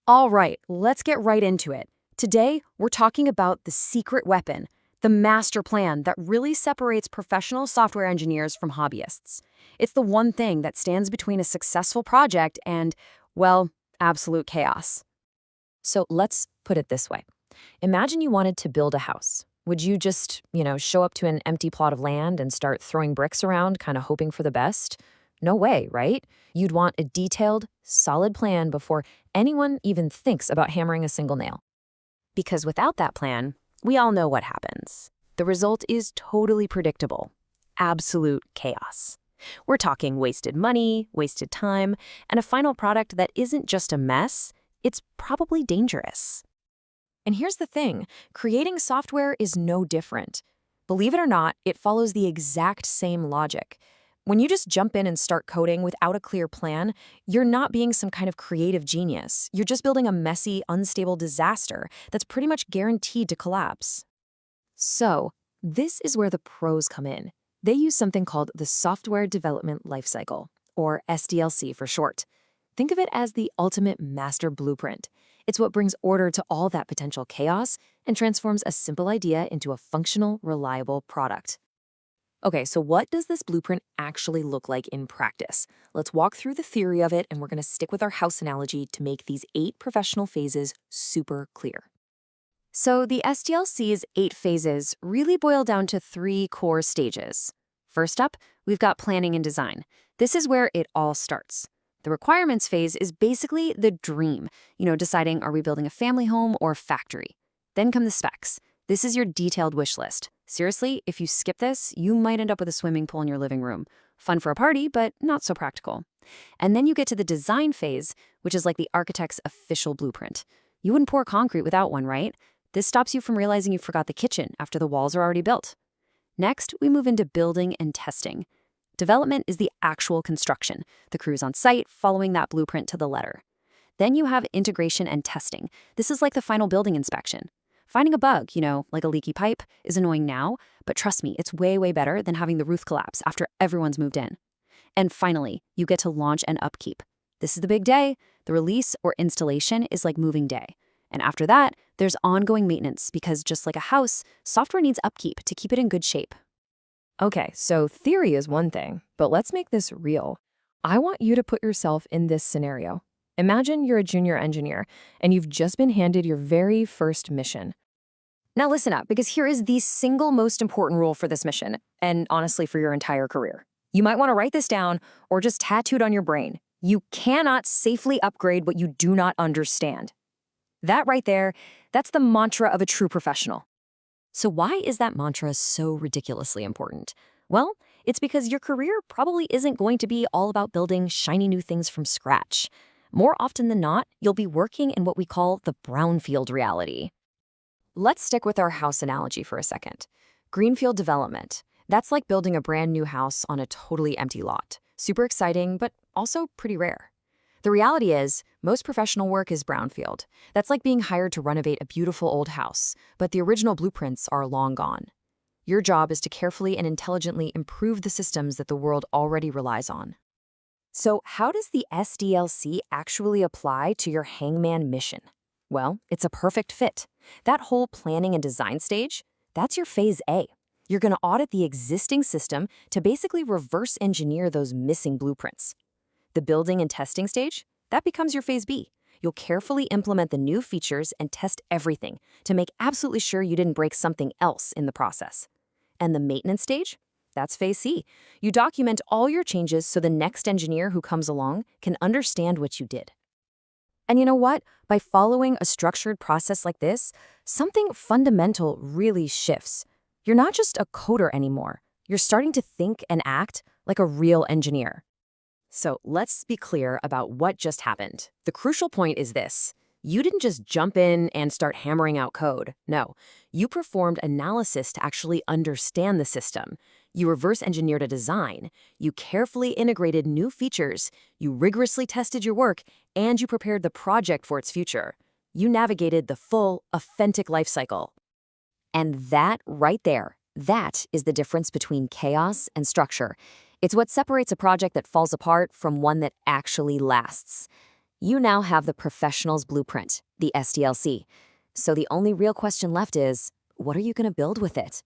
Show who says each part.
Speaker 1: All right, let's get right into it. Today, we're talking about the secret weapon, the master plan that really separates professional software engineers from hobbyists. It's the one thing that stands between a successful project and, well, absolute chaos.
Speaker 2: So let's put it this way. Imagine you wanted to build a house. Would you just, show up to an empty plot of land and start throwing bricks around, kind of hoping for the best? No way, right? You'd want a detailed, solid plan before anyone even thinks about hammering a single nail.
Speaker 1: Because without that plan, we all know what happens. The result is totally predictable. Absolute chaos. We're talking wasted money, wasted time, and a final product that isn't just a mess, it's probably dangerous. And here's the thing, creating software is no different. Believe it or not, it follows the exact same logic. When you just jump in and start coding without a clear plan, you're not being some kind of creative genius. You're just building a messy, unstable disaster that's pretty much guaranteed to collapse. So, this is where the pros come in. They use something called the Software Development Lifecycle, or SDLC for short. Think of it as the ultimate master blueprint. It's what brings order to all that potential chaos and transforms a simple idea into a functional, reliable product. Okay, so what does this blueprint actually look like in practice? Let's walk through the theory of it, and we're going to stick with our house analogy to make these 8 professional phases super clear. So the SDLC's 8 phases really boil down to 3 core stages. First up, we've got planning and design. This is where it all starts. The requirements phase is basically the dream, deciding are we building a family home or factory. Then come the specs. This is your detailed wish list. Seriously, if you skip this, you might end up with a swimming pool in your living room. Fun for a party, but not so practical. And then you get to the design phase, which is like the architect's official blueprint. You wouldn't pour concrete without one, right? This stops you from realizing you forgot the kitchen after the walls are already built. Next, we move into building and testing. Development is the actual construction. The crew's on site, following that blueprint to the letter. Then you have integration and testing. This is like the final building inspection. Finding a bug, like a leaky pipe, is annoying now, but trust me, it's way, way better than having the roof collapse after everyone's moved in. And finally, you get to launch and upkeep. This is the big day. The release or installation is like moving day. And after that, there's ongoing maintenance because just like a house, software needs upkeep to keep it in good shape.
Speaker 2: Okay, so theory is one thing, but let's make this real. I want you to put yourself in this scenario. Imagine you're a junior engineer, and you've just been handed your very first mission.
Speaker 1: Now listen up, because here is the single most important rule for this mission, and honestly for your entire career. You might want to write this down or just tattoo it on your brain. You cannot safely upgrade what you do not understand. That right there, that's the mantra of a true professional. So why is that mantra so ridiculously important? Well, it's because your career probably isn't going to be all about building shiny new things from scratch. More often than not, you'll be working in what we call the brownfield reality. Let's stick with our house analogy for a second. Greenfield development. That's like building a brand new house on a totally empty lot. Super exciting, but also pretty rare. The reality is, most professional work is brownfield. That's like being hired to renovate a beautiful old house, but the original blueprints are long gone. Your job is to carefully and intelligently improve the systems that the world already relies on. So how does the SDLC actually apply to your hangman mission? Well, it's a perfect fit. That whole planning and design stage, that's your phase A. You're going to audit the existing system to basically reverse engineer those missing blueprints. The building and testing stage, that becomes your phase B. You'll carefully implement the new features and test everything to make absolutely sure you didn't break something else in the process. And the maintenance stage? That's phase C. You document all your changes so the next engineer who comes along can understand what you did. And you know what? By following a structured process like this, something fundamental really shifts. You're not just a coder anymore. You're starting to think and act like a real engineer. So let's be clear about what just happened. The crucial point is this. You didn't just jump in and start hammering out code. No, you performed analysis to actually understand the system. You reverse engineered a design. You carefully integrated new features. You rigorously tested your work, and you prepared the project for its future. You navigated the full, authentic lifecycle. And that right there, that is the difference between chaos and structure. It's what separates a project that falls apart from one that actually lasts.
Speaker 2: You now have the professional's blueprint, the SDLC. So the only real question left is, what are you going to build with it?